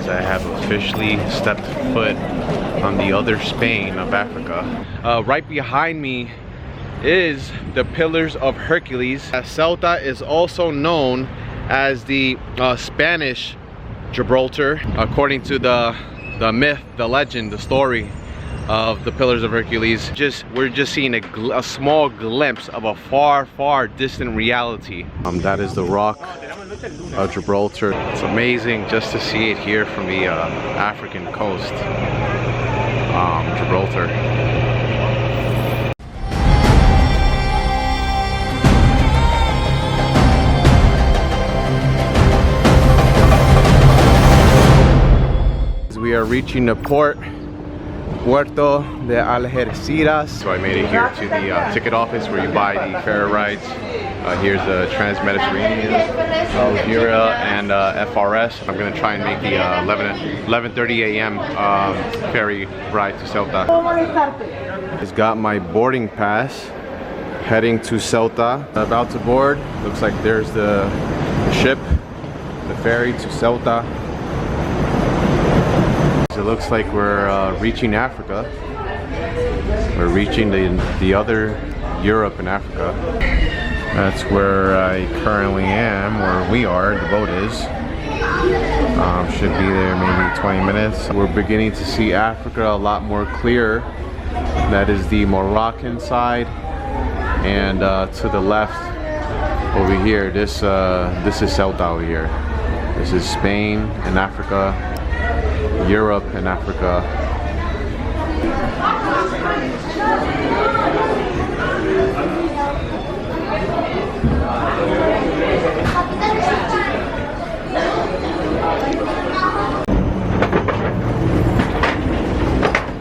I have officially stepped foot on the other Spain of Africa. Right behind me is the Pillars of Hercules. Ceuta is also known as the Spanish Gibraltar, according to the myth, the legend, the story of the Pillars of Hercules. We're just seeing a small glimpse of a far distant reality. That is the rock of Gibraltar. It's amazing just to see it here from the African coast, Gibraltar. We are reaching the Puerto de Algeciras. So I made it here to the ticket office where you buy the ferry rides. Here's the Trans-Mediterranean, Algeria, and FRS. I'm gonna try and make the 11:30 a.m. Ferry ride to Ceuta. Just got my boarding pass, heading to Ceuta. About to board. Looks like there's the ship, the ferry to Ceuta. It looks like we're reaching Africa. We're reaching the other Europe and Africa. That's where I currently am, where we are, the boat is. Should be there maybe 20 minutes. We're beginning to see Africa a lot more clear. That is the Moroccan side. And to the left over here, this is Ceuta over here. This is Spain and Africa. Europe and Africa.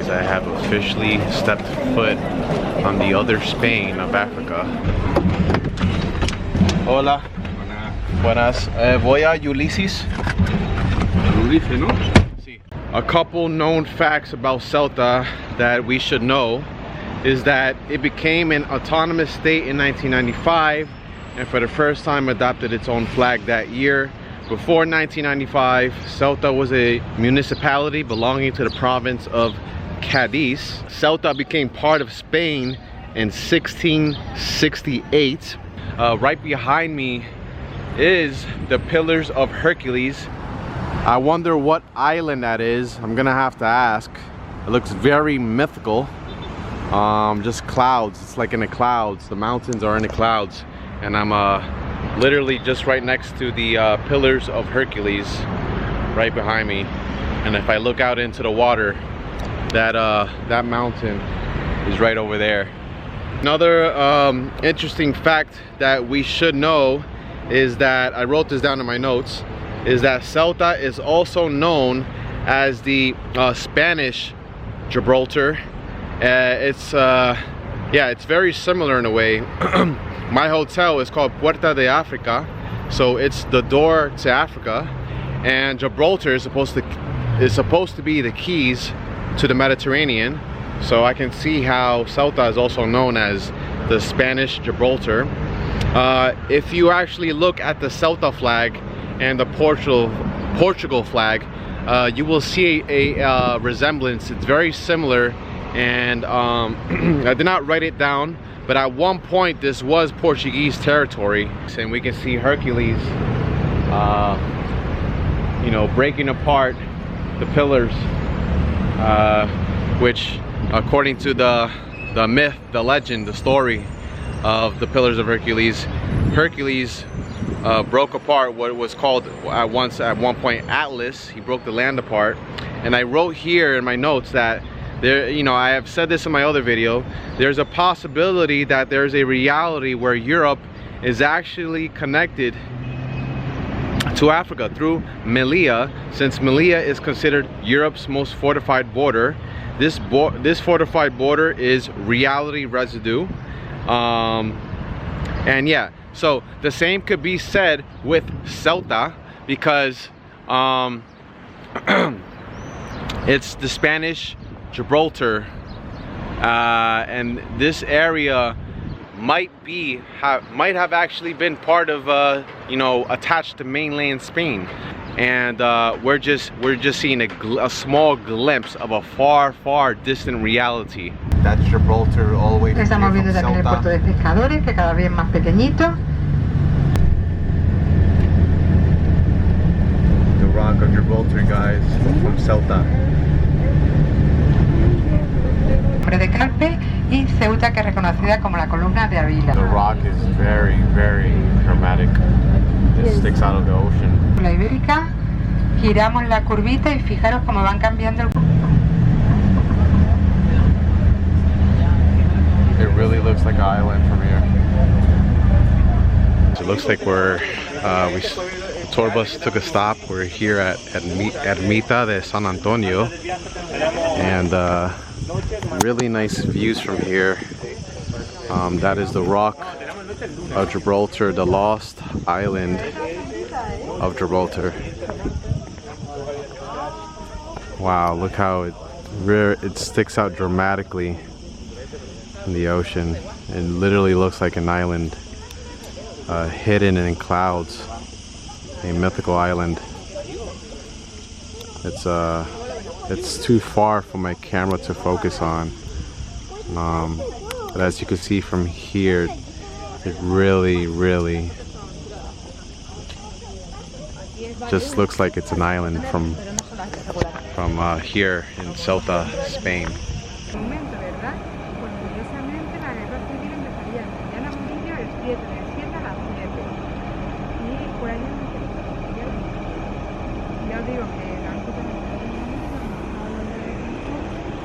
I have officially stepped foot on the other Spain of Africa. Hola. Buenas. Voy a Ulysses. Ulysses, ¿no? A couple known facts about Ceuta that we should know is that it became an autonomous state in 1995 and for the first time adopted its own flag that year. Before 1995, Ceuta was a municipality belonging to the province of Cadiz. Ceuta became part of Spain in 1668. Right behind me is the Pillars of Hercules. I wonder what island that is. I'm gonna have to ask. It looks very mythical. Just clouds. It's like in the clouds. The mountains are in the clouds. And I'm literally just right next to the Pillars of Hercules, right behind me. And if I look out into the water, that mountain is right over there. Another interesting fact that we should know is that, I wrote this down in my notes, is that Ceuta is also known as the Spanish Gibraltar. It's very similar in a way. My hotel is called Puerto de Algeciras, so it's the door to Africa, and Gibraltar is supposed to be the keys to the Mediterranean. So I can see how Ceuta is also known as the Spanish Gibraltar. If you actually look at the Ceuta flag and the Portugal flag, you will see a resemblance. It's very similar, and I did not write it down, but at one point this was Portuguese territory. And we can see Hercules, you know, breaking apart the pillars, which according to the myth, the legend, the story of the Pillars of Hercules, Hercules broke apart what was called at one point Atlas. He broke the land apart. And I wrote here in my notes that there, you know, I have said this in my other video, there's a possibility that there's a reality where Europe is actually connected to Africa through Melilla, since Melilla is considered Europe's most fortified border. This fortified border is reality residue. And yeah, so the same could be said with Ceuta, because it's the Spanish Gibraltar, and this area might have actually been part of you know, attached to mainland Spain. and we're just seeing a small glimpse of a far distant reality. That's Gibraltar all the way from Estamos viendo también el puerto de pescadores, que cada vez más pequeñito. The Rock of Gibraltar, guys, from Ceuta. De Calpe y Ceuta, que es reconocida como la columna de Ávila. The rock is very dramatic. It sticks out of the ocean. La ibérica, giramos la curvita y fijaros cómo van cambiando el... It really looks like an island from here. So it looks like we're the tour bus took a stop. We're here at Ermita de San Antonio, and really nice views from here. That is the Rock of Gibraltar, the lost island of Gibraltar. Wow, look how it sticks out dramatically in the ocean. It literally looks like an island hidden in clouds, a mythical island. It's too far for my camera to focus on, but as you can see from here, it really just looks like it's an island from here in Ceuta, Spain.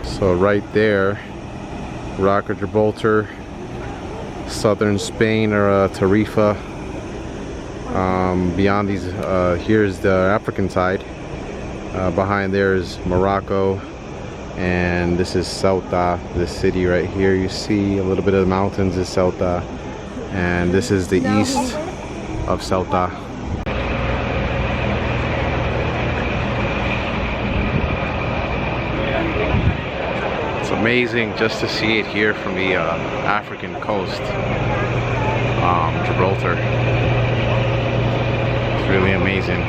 So right there, Rock of Gibraltar, southern Spain, or Tarifa. Beyond these, here's the African side. Behind there is Morocco, and this is Ceuta, the city right here. You see a little bit of the mountains is Ceuta, and this is the east of Ceuta. Amazing just to see it here from the African coast, Gibraltar. It's really amazing.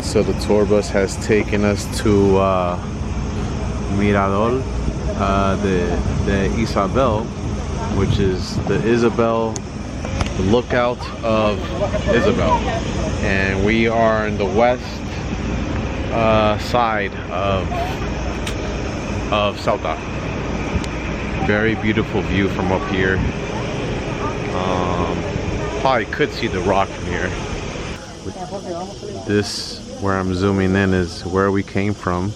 So the tour bus has taken us to Mirador de Isabel, which is the lookout of Isabel, and we are in the west side of Ceuta. Very beautiful view from up here. Probably could see the rock from here. This, where I'm zooming in, is where we came from,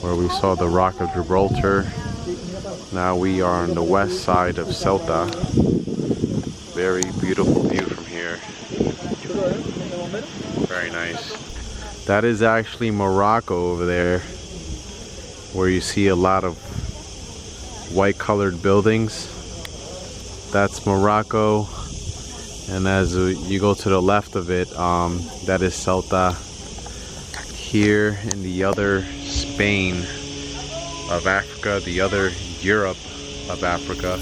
where we saw the Rock of Gibraltar. Now we are on the west side of Ceuta. Very beautiful view from here. Very nice. That is actually Morocco over there, where you see a lot of white colored buildings. That's Morocco, and as you go to the left of it, that is Ceuta. Here in the other Spain of Africa, the other Europe of Africa,